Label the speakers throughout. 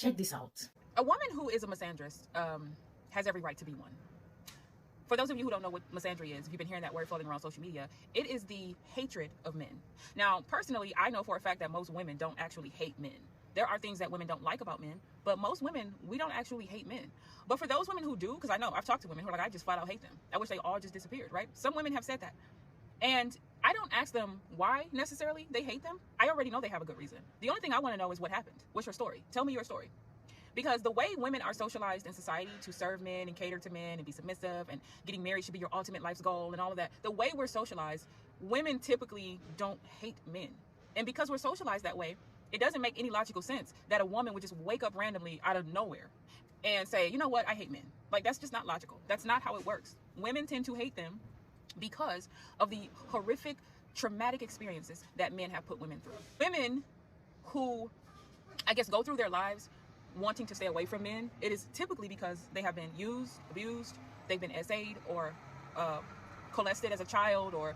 Speaker 1: Check this out.
Speaker 2: A woman who is a misandrist has every right to be one. For those of you who don't know what misandry is, if you've been hearing that word floating around social media, it is the hatred of men. Now, personally, I know for a fact that most women don't actually hate men. There are things that women don't like about men, but most women, we don't actually hate men. But for those women who do, because I know I've talked to women who are like, I just flat out hate them. I wish they all just disappeared, right? Some women have said that. And I don't ask them why necessarily they hate them. I already know they have a good reason. The only thing I want to know is what happened. What's your story? Tell me your story. Because the way women are socialized in society to serve men and cater to men and be submissive and getting married should be your ultimate life's goal and all of that, the way we're socialized, women typically don't hate men. And because we're socialized that way, it doesn't make any logical sense that a woman would just wake up randomly out of nowhere and say, you know what, I hate men. Like, that's just not logical. That's not how it works. Women tend to hate them because of the horrific, traumatic experiences that men have put women through. Women who, I guess, go through their lives wanting to stay away from men, it is typically because they have been used, abused, they've been SA'd or molested as a child, or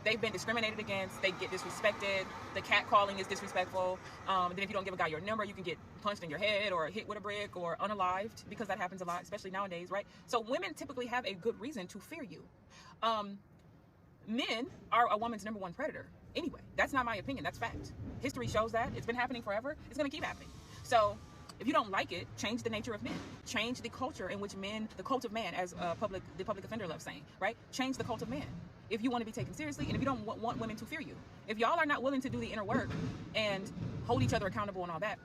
Speaker 2: they've been discriminated against, they get disrespected, the catcalling is disrespectful, then if you don't give a guy your number, you can get punched in your head or hit with a brick or unalived, because that happens a lot, especially nowadays, right? So women typically have a good reason to fear you. Men are a woman's number one predator. Anyway, that's not my opinion, that's fact. History shows that. It's been happening forever. It's gonna keep happening. So if you don't like it, change the nature of men. Change the culture in which men, the cult of man, as the public offender loves saying, right? Change the cult of man if you want to be taken seriously and if you don't want women to fear you. If y'all are not willing to do the inner work and hold each other accountable and all that,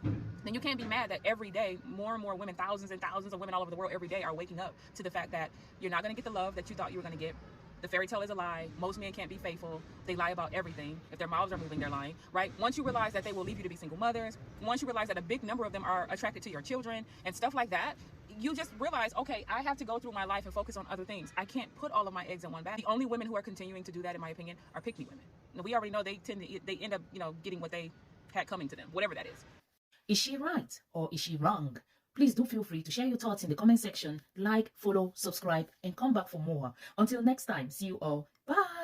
Speaker 2: then you can't be mad that every day more and more women, thousands and thousands of women all over the world every day are waking up to the fact that you're not going to get the love that you thought you were going to get. The fairy tale is a lie. Most men can't be faithful. They lie about everything. If their mouths are moving, they're lying, right? Once you realize that they will leave you to be single mothers, once you realize that a big number of them are attracted to your children and stuff like that, you just realize, okay, I have to go through my life and focus on other things. I can't put all of my eggs in one basket. The only women who are continuing to do that, in my opinion, are pick-me women. Now, we already know they end up, getting what they had coming to them, whatever that is.
Speaker 1: Is she right or is she wrong? Please do feel free to share your thoughts in the comment section. Like, follow, subscribe, and come back for more. Until next time, see you all. Bye.